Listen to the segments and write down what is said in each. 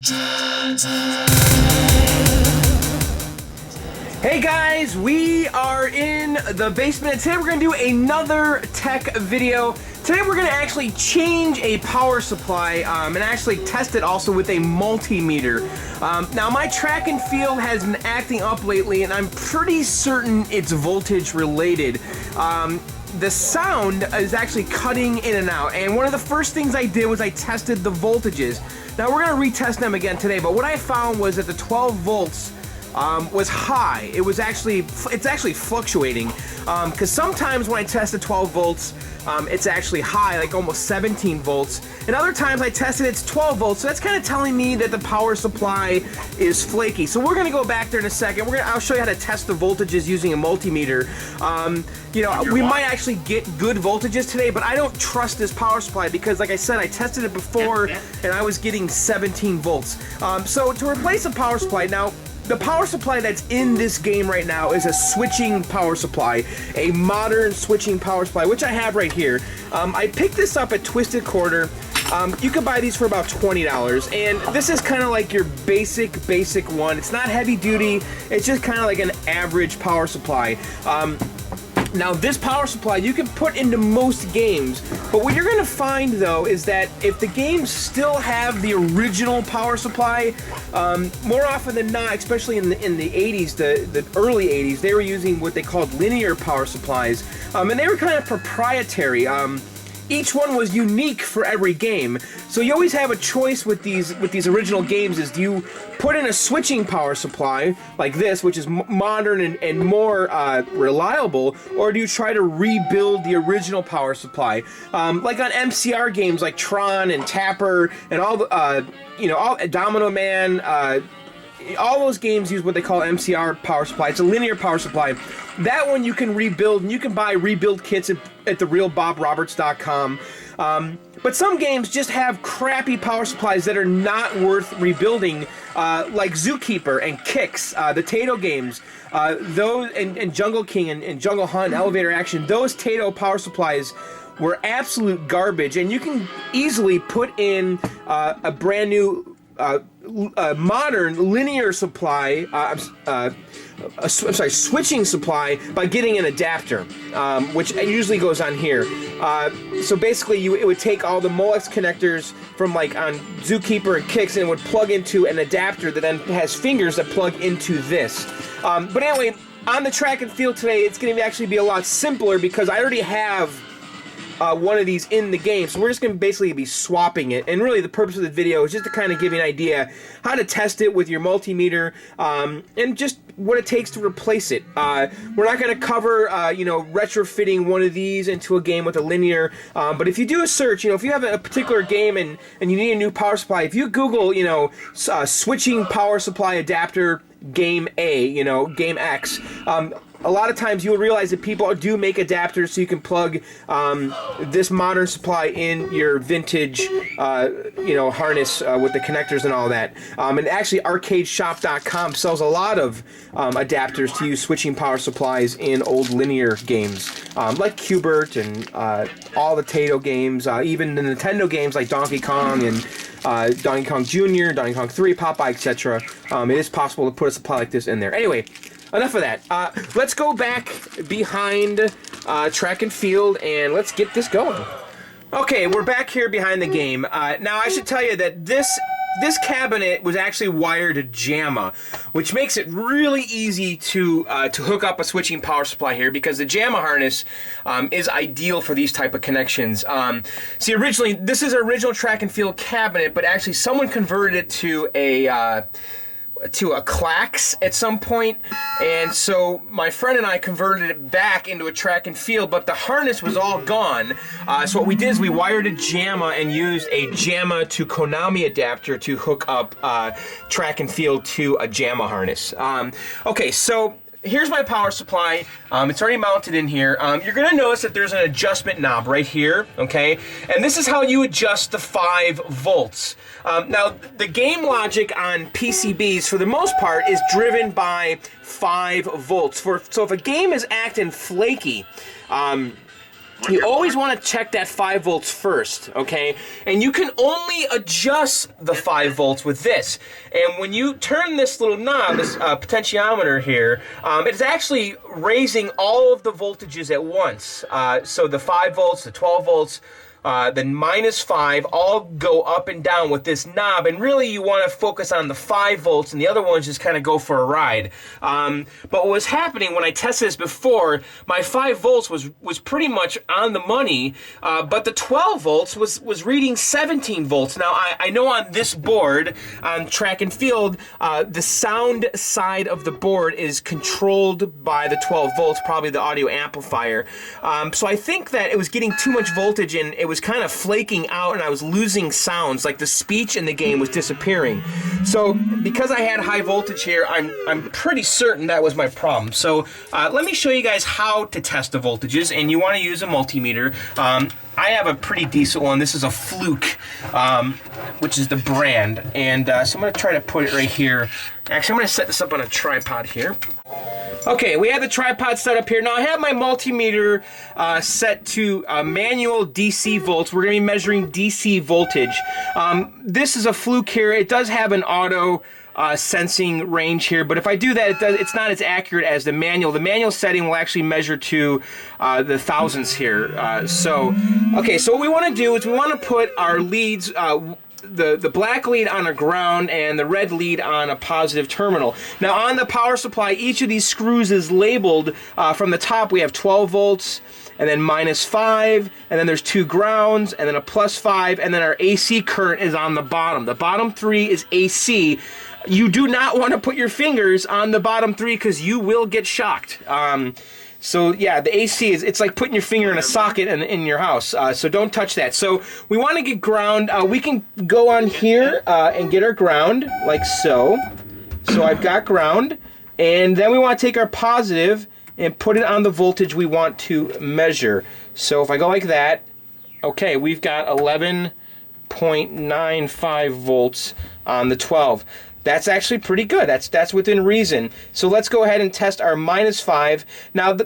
Hey guys, we are in the basement and today we're going to do another tech video. Today we're going to actually change a power supply and actually test it also with a multimeter. Now my track and field has been acting up lately and I'm pretty certain it's voltage related. The sound is actually cutting in and out, and one of the first things I did was I tested the voltages. Now we're going to retest them again today, but what I found was that the 12 volts was high. It's actually fluctuating, because sometimes when I test the 12 volts, it's actually high, like almost 17 volts, and other times I tested it's 12 volts, so that's kind of telling me that the power supply is flaky. So we're going to go back there in a second. I'll show you how to test the voltages using a multimeter. We might actually get good voltages today, but I don't trust this power supply because, like I said, I tested it before and I was getting 17 volts. So to replace a power supply, now the power supply that's in this game right now is a switching power supply, a modern switching power supply, which I have right here. I picked this up at Twisted Quarter. You can buy these for about $20, and this is kind of like your basic one. It's not heavy duty, it's just kind of like an average power supply. Now this power supply you can put into most games, but what you're going to find though is that if the games still have the original power supply, more often than not, especially in the 80s, the early 80s, they were using what they called linear power supplies, and they were kind of proprietary. Each one was unique for every game, so you always have a choice with these original games. Is do you put in a switching power supply like this, which is modern and more reliable, or do you try to rebuild the original power supply? Like on MCR games like Tron and Tapper and all the Domino Man. All those games use what they call MCR power supply. It's a linear power supply. That one you can rebuild, and you can buy rebuild kits at therealbobroberts.com. But some games just have crappy power supplies that are not worth rebuilding, like Zookeeper and Kicks, the Tato games, those and Jungle King and Jungle Hunt, Elevator Action. Those Tato power supplies were absolute garbage, and you can easily put in a brand new modern linear supply, switching supply by getting an adapter, which usually goes on here. So basically, it would take all the Molex connectors from like on Zookeeper and Kicks, and it would plug into an adapter that then has fingers that plug into this. But anyway, on the track and field today, it's going to actually be a lot simpler because I already have one of these in the game, so we're just going to basically be swapping it. And really the purpose of the video is just to kind of give you an idea how to test it with your multimeter, and just what it takes to replace it. We're not going to cover retrofitting one of these into a game with a linear, but if you do a search, if you have a particular game and you need a new power supply, if you Google switching power supply adapter game A, game X, a lot of times you'll realize that people do make adapters so you can plug this modern supply in your vintage harness with the connectors and all that. And actually arcadeshop.com sells a lot of adapters to use switching power supplies in old linear games, like Q*bert and all the Tato games, even the Nintendo games like Donkey Kong and Donkey Kong Jr., Donkey Kong 3, Popeye, etc. It is possible to put a supply like this in there. Anyway, enough of that. Let's go back behind track and field and let's get this going. Okay, we're back here behind the game. Now I should tell you that this cabinet was actually wired to JAMA, which makes it really easy to hook up a switching power supply here, because the JAMA harness is ideal for these type of connections. See, originally this is an original track and field cabinet, but actually someone converted it to a clax at some point, and so my friend and I converted it back into a track and field, but the harness was all gone. So what we did is we wired a JAMA and used a JAMA to Konami adapter to hook up track and field to a JAMA harness. Okay, so here's my power supply. It's already mounted in here. You're going to notice that there's an adjustment knob right here, okay? And this is how you adjust the 5 volts. Now, the game logic on PCBs, for the most part, is driven by 5 volts. So if a game is acting flaky, you always want to check that 5 volts first, okay? And you can only adjust the 5 volts with this. And when you turn this little knob, this potentiometer here, it's actually raising all of the voltages at once. So the 5 volts, the 12 volts, the -5 all go up and down with this knob, and really you want to focus on the 5 volts, and the other ones just kind of go for a ride. But what was happening when I tested this before, my 5 volts was pretty much on the money, but the 12 volts was reading 17 volts. Now I know on this board, on track and field, the sound side of the board is controlled by the 12 volts, probably the audio amplifier. So I think that it was getting too much voltage, and it was kind of flaking out, and I was losing sounds, like the speech in the game was disappearing. So because I had high voltage here, I'm pretty certain that was my problem. So let me show you guys how to test the voltages, and you want to use a multimeter. I have a pretty decent one. This is a Fluke, which is the brand, and so I'm going to try to put it right here. Actually, I'm going to set this up on a tripod here. Okay, we have the tripod set up here. Now I have my multimeter set to manual DC volts. We're going to be measuring DC voltage. This is a Fluke here. It does have an auto sensing range here, but if I do that, it's not as accurate as the manual. The manual setting will actually measure to the thousands here. Okay, so what we want to do is we want to put our leads, the black lead on a ground and the red lead on a positive terminal. Now on the power supply, each of these screws is labeled. From the top we have 12 volts, and then -5, and then there's 2 grounds, and then a +5, and then our AC current is on the bottom. The bottom 3 is AC. You do not want to put your fingers on the bottom 3 because you will get shocked. So yeah, the AC it's like putting your finger in a socket in your house. So don't touch that. So we want to get ground. We can go on here and get our ground like so. So I've got ground, and then we want to take our positive and put it on the voltage we want to measure. So if I go like that, okay, we've got 11.95 volts on the 12. That's actually pretty good. That's within reason. So let's go ahead and test our -5. Now,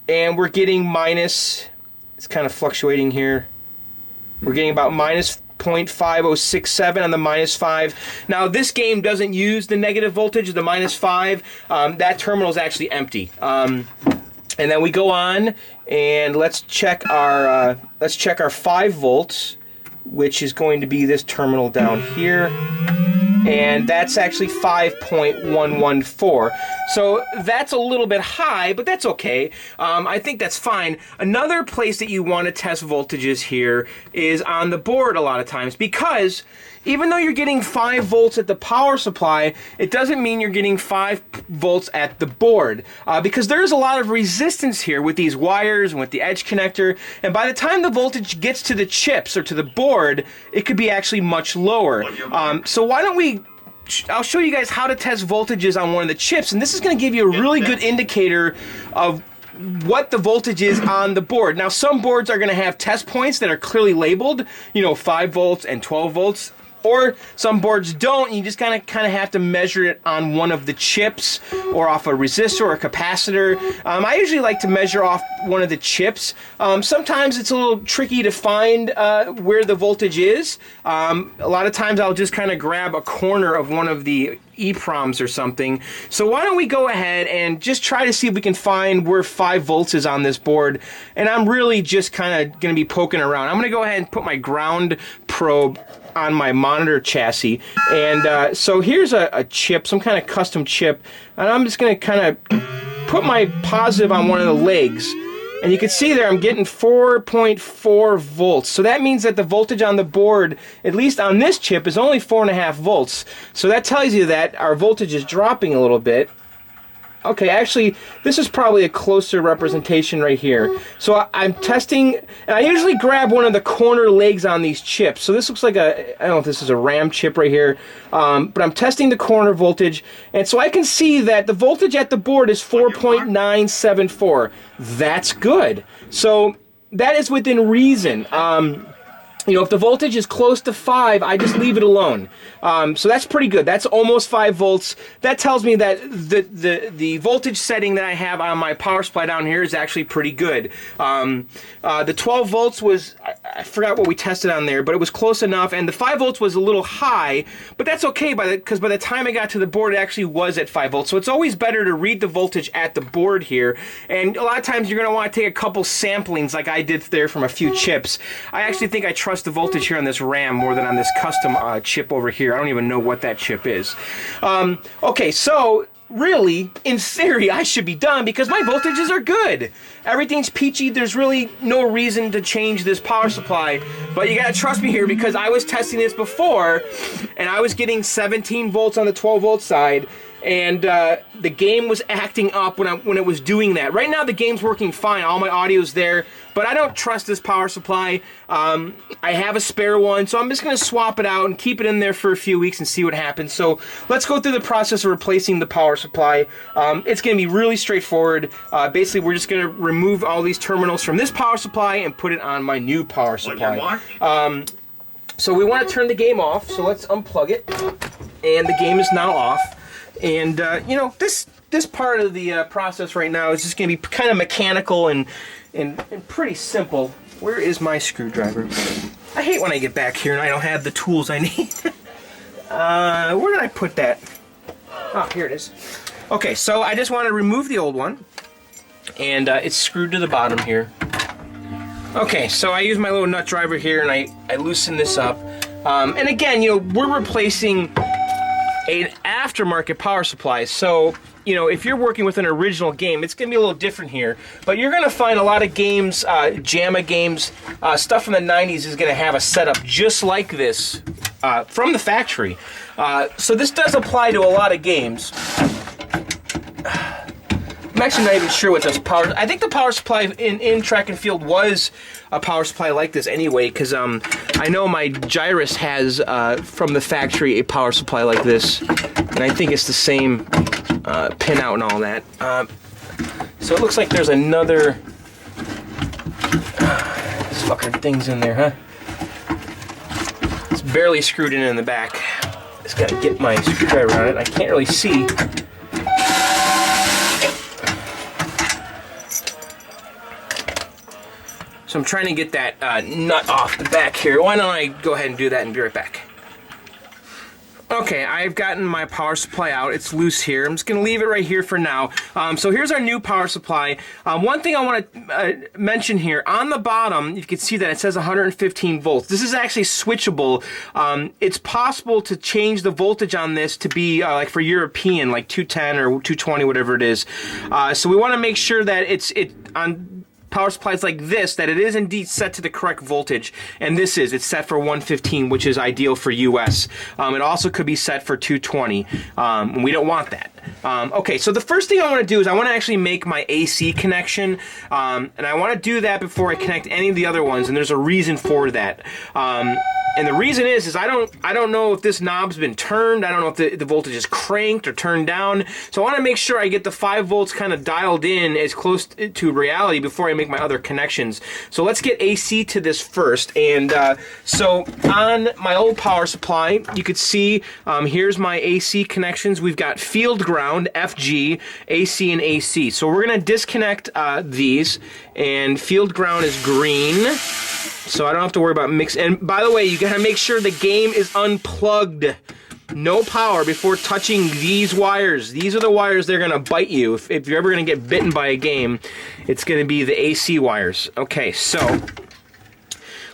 and we're getting minus, it's kind of fluctuating here. We're getting about -0.5067 on the -5. Now, this game doesn't use the negative voltage, the -5. That terminal is actually empty. And then we go on and let's check our 5 volts, which is going to be this terminal down here. And that's actually 5.114. So that's a little bit high, but that's okay. I think that's fine. Another place that you want to test voltages here is on the board a lot of times, because even though you're getting 5 volts at the power supply, it doesn't mean you're getting 5 volts at the board, because there's a lot of resistance here with these wires and with the edge connector, and by the time the voltage gets to the chips or to the board, it could be actually much lower. So why don't I'll show you guys how to test voltages on one of the chips, and this is going to give you a really good indicator of what the voltage is on the board. Now, some boards are going to have test points that are clearly labeled, 5 volts and 12 volts. Or some boards don't. You just kind of have to measure it on one of the chips or off a resistor or a capacitor. I usually like to measure off one of the chips. Sometimes it's a little tricky to find where the voltage is. A lot of times I'll just kind of grab a corner of one of the EEPROMs or something. So why don't we go ahead and just try to see if we can find where 5 volts is on this board. And I'm really just kind of going to be poking around. I'm going to go ahead and put my ground probe on my monitor chassis, and so here's a chip, some kind of custom chip, and I'm just going to kind of put my positive on one of the legs, and you can see there I'm getting 4.4 volts. So that means that the voltage on the board, at least on this chip, is only 4.5 volts. So that tells you that our voltage is dropping a little bit. Okay, actually, this is probably a closer representation right here. So I'm testing, and I usually grab one of the corner legs on these chips. So this looks like I don't know if this is a RAM chip right here, but I'm testing the corner voltage, and so I can see that the voltage at the board is 4.974. That's good. So that is within reason. you know, if the voltage is close to 5, I just leave it alone. So that's pretty good. That's almost 5 volts. That tells me that the voltage setting that I have on my power supply down here is actually pretty good. The 12 volts was, I forgot what we tested on there, but it was close enough. And the 5 volts was a little high, but that's okay because by the time I got to the board, it actually was at 5 volts. So it's always better to read the voltage at the board here. And a lot of times you're going to want to take a couple samplings like I did there from a few chips. I actually think I trust the voltage here on this RAM more than on this custom chip over here. I don't even know what that chip is. Okay, so really, in theory, I should be done because my voltages are good. Everything's peachy. There's really no reason to change this power supply, but you gotta trust me here because I was testing this before and I was getting 17 volts on the 12 volt side, and the game was acting up when it was doing that. Right now the game's working fine, all my audio's there, but I don't trust this power supply. I have a spare one, so I'm just gonna swap it out and keep it in there for a few weeks and see what happens. So let's go through the process of replacing the power supply. It's gonna be really straightforward. Basically, we're just gonna remove all these terminals from this power supply and put it on my new power supply. So we wanna turn the game off, so let's unplug it. And the game is now off. And you know, this part of the process right now is just going to be kind of mechanical and pretty simple. Where is my screwdriver? I hate when I get back here and I don't have the tools I need. Where did I put that? Oh, here it is. Okay, so I just want to remove the old one, and it's screwed to the bottom here. Okay, so I use my little nut driver here and I loosen this up. And again, you know, we're replacing an aftermarket power supply, so you know, if you're working with an original game, it's gonna be a little different here, but you're gonna find a lot of games, JAMA games, stuff from the 90s is gonna have a setup just like this from the factory. So this does apply to a lot of games. I'm actually not even sure what this power. I think the power supply in track and field was a power supply like this anyway, because I know my Gyrus has from the factory a power supply like this, and I think it's the same pinout and all that. So it looks like there's another. This fucking thing's in there, huh? It's barely screwed in the back. Just gotta get my screwdriver on it. I can't really see. So I'm trying to get that nut off the back here. Why don't I go ahead and do that and be right back. Okay, I've gotten my power supply out. It's loose here. I'm just going to leave it right here for now. So here's our new power supply. One thing I want to mention here, on the bottom, you can see that it says 115 volts. This is actually switchable. It's possible to change the voltage on this to be like for European, like 210 or 220, whatever it is. So we want to make sure that it's on power supplies like this, that it is indeed set to the correct voltage, and it's set for 115, which is ideal for US. It also could be set for 220, and we don't want that. Okay, so the first thing I want to do is I want to actually make my AC connection, and I want to do that before I connect any of the other ones, and there's a reason for that. And the reason is I don't know if this knob's been turned. I don't know if the voltage is cranked or turned down. So I want to make sure I get the 5 volts kind of dialed in as close to reality before I make my other connections. So let's get AC to this first. And so on my old power supply, you could see here's my AC connections. We've got field ground, FG, AC, and AC. So we're going to disconnect these, and field ground is green. So I don't have to worry about mix. And by the way, you gotta make sure the game is unplugged. No power before touching these wires. These are the wires that are gonna bite you. If you're ever gonna get bitten by a game, it's gonna be the AC wires. Okay, so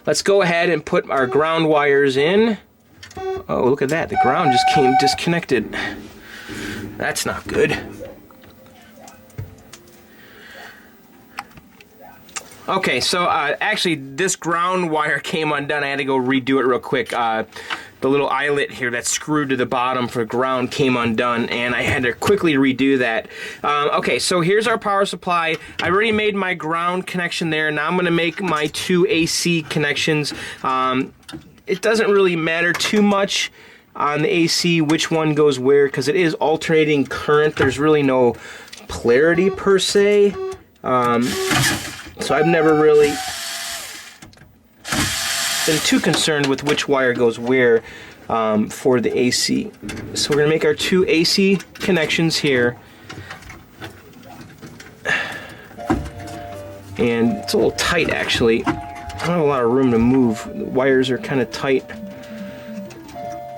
let's go ahead and put our ground wires in. Oh, look at that. The ground just came disconnected. That's not good. Okay, so actually this ground wire came undone. I had to go redo it real quick. The little eyelet here that's screwed to the bottom for ground came undone, and I had to quickly redo that. Okay, so here's our power supply. I already made my ground connection there. Now I'm going to make my 2 AC connections. It doesn't really matter too much on the AC which one goes where, because it is alternating current. There's really no polarity per se. So I've never really been too concerned with which wire goes where for the AC. So we're going to make our 2 AC connections here. And it's a little tight, actually. I don't have a lot of room to move. The wires are kind of tight.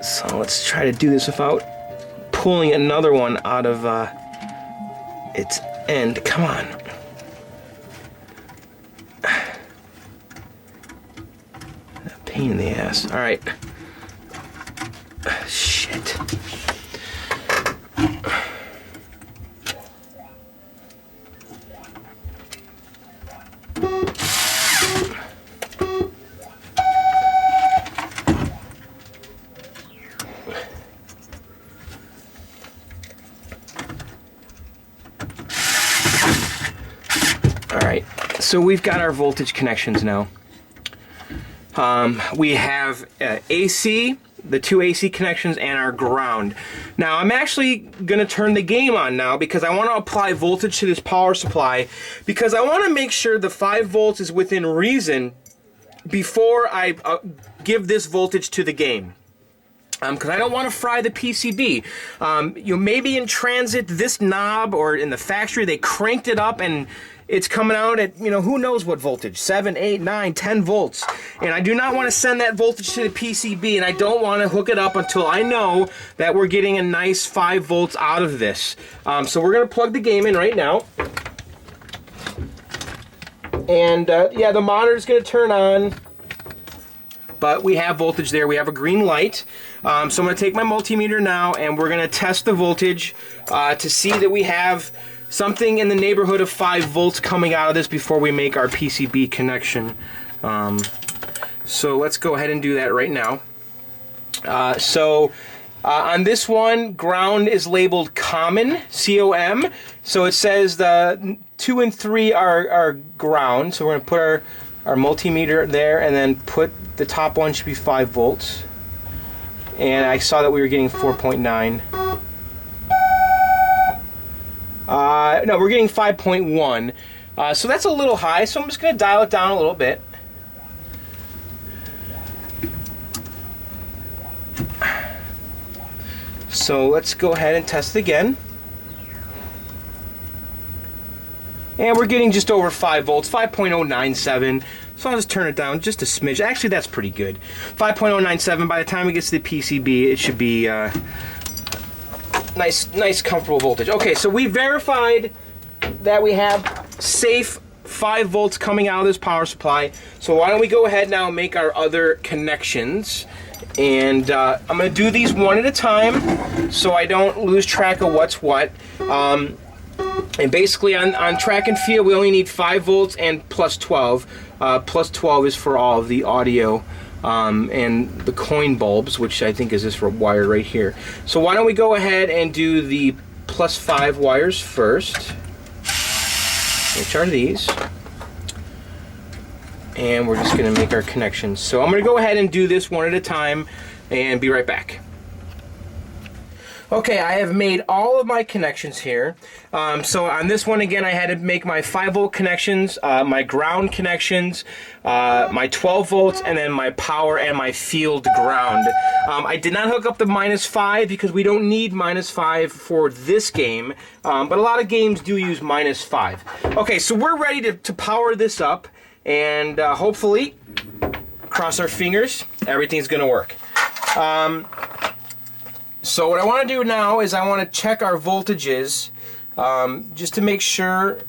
So let's try to do this without pulling another one out of its end. Come on. A pain in the ass. All right. Shit. Alright, so we've got our voltage connections now. We have AC, the 2 AC connections, and our ground. Now I'm actually going to turn the game on now because I want to apply voltage to this power supply because I want to make sure the 5 volts is within reason before I give this voltage to the game. Because I don't want to fry the PCB. Maybe in transit, this knob, or in the factory, they cranked it up and it's coming out at, who knows what voltage, 7, 8, 9, 10 volts. And I do not want to send that voltage to the PCB, and I don't want to hook it up until I know that we're getting a nice 5 volts out of this. So we're going to plug the game in right now. And yeah, the monitor's going to turn on. But we have voltage there. We have a green light. So I'm going to take my multimeter now, and we're going to test the voltage to see that we have something in the neighborhood of 5 volts coming out of this before we make our PCB connection. So let's go ahead and do that right now. On this one, ground is labeled common, C-O-M. So it says the 2 and 3 are ground. So we're going to put our multimeter there, and then put the top one should be 5 volts. And I saw that we were getting 4.9. No, we're getting 5.1. So that's a little high, so I'm just going to dial it down a little bit. So let's go ahead and test it again. And we're getting just over 5 volts, 5.097. So I'll just turn it down just a smidge. Actually, that's pretty good. 5.097. By the time it gets to the PCB, it should be nice, comfortable voltage. Okay, so we verified that we have safe 5 volts coming out of this power supply. So why don't we go ahead now and make our other connections. And I'm going to do these one at a time so I don't lose track of what's what. And basically on track and field, we only need 5 volts and plus 12. Plus 12 is for all of the audio and the coin bulbs, which I think is this wire right here. So why don't we go ahead and do the plus 5 wires first, which are these. And we're just going to make our connections. So I'm going to go ahead and do this one at a time and be right back. Okay, I have made all of my connections here. So on this one, again, I had to make my 5 volt connections, my ground connections, my 12 volts, and then my power and my field ground. I did not hook up the -5 because we don't need -5 for this game, but a lot of games do use -5. Okay, so we're ready to power this up, and hopefully, cross our fingers, everything's gonna work. So what I want to do now is I want to check our voltages just to make sure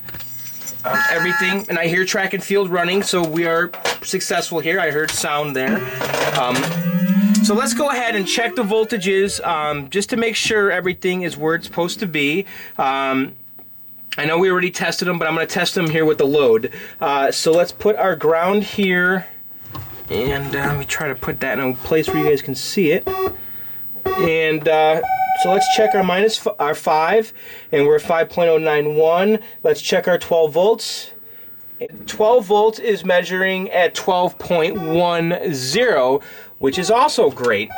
everything, and I hear track and field running, so we are successful here. I heard sound there. So let's go ahead and check the voltages just to make sure everything is where it's supposed to be. I know we already tested them, but I'm going to test them here with the load. So let's put our ground here, and let me try to put that in a place where you guys can see it. And so let's check our 5, and we're at 5.091. Let's check our 12 volts. 12 volts is measuring at 12.10, which is also great.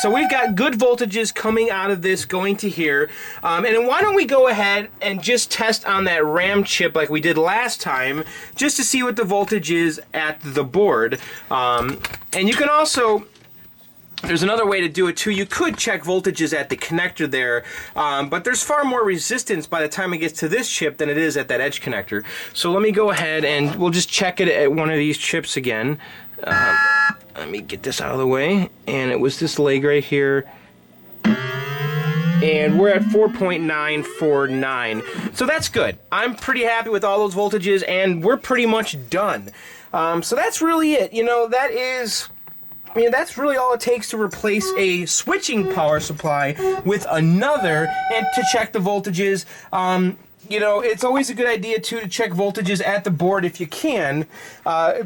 So we've got good voltages coming out of this going to here. And then why don't we go ahead and just test on that RAM chip like we did last time, just to see what the voltage is at the board. And you can also, there's another way to do it too. You could check voltages at the connector there, but there's far more resistance by the time it gets to this chip than it is at that edge connector. So let me go ahead and we'll just check it at one of these chips again. Let me get this out of the way. And it was this leg right here. And we're at 4.949. So that's good. I'm pretty happy with all those voltages, and we're pretty much done. So that's really it. You know, that is... I mean, that's really all it takes to replace a switching power supply with another and to check the voltages. You know, it's always a good idea, too, to check voltages at the board if you can,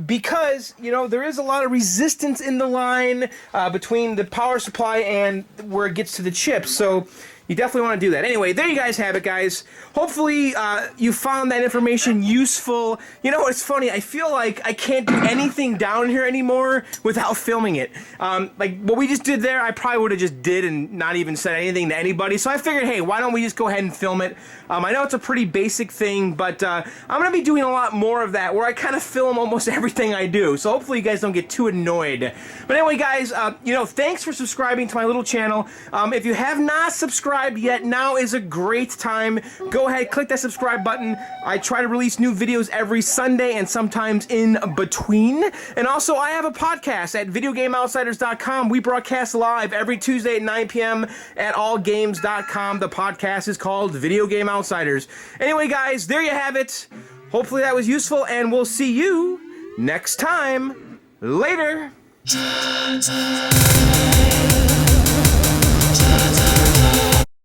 because, you know, there is a lot of resistance in the line between the power supply and where it gets to the chip. So you definitely want to do that. Anyway, there you guys have it, guys. Hopefully you found that information useful. You know, it's funny. I feel like I can't do anything down here anymore without filming it. Like what we just did there, I probably would have just did and not even said anything to anybody. So I figured, hey, why don't we just go ahead and film it? I know it's a pretty basic thing, but I'm going to be doing a lot more of that where I kind of film almost everything I do. So hopefully you guys don't get too annoyed. But anyway, guys, you know, thanks for subscribing to my little channel. If you have not subscribed yet, now is a great time. Go ahead, click that subscribe button. I try to release new videos every Sunday and sometimes in between. And also, I have a podcast at videogameoutsiders.com. We broadcast live every Tuesday at 9 p.m. at allgames.com. The podcast is called Video Game Outsiders. Anyway, guys, there you have it. Hopefully that was useful, and we'll see you next time. Later.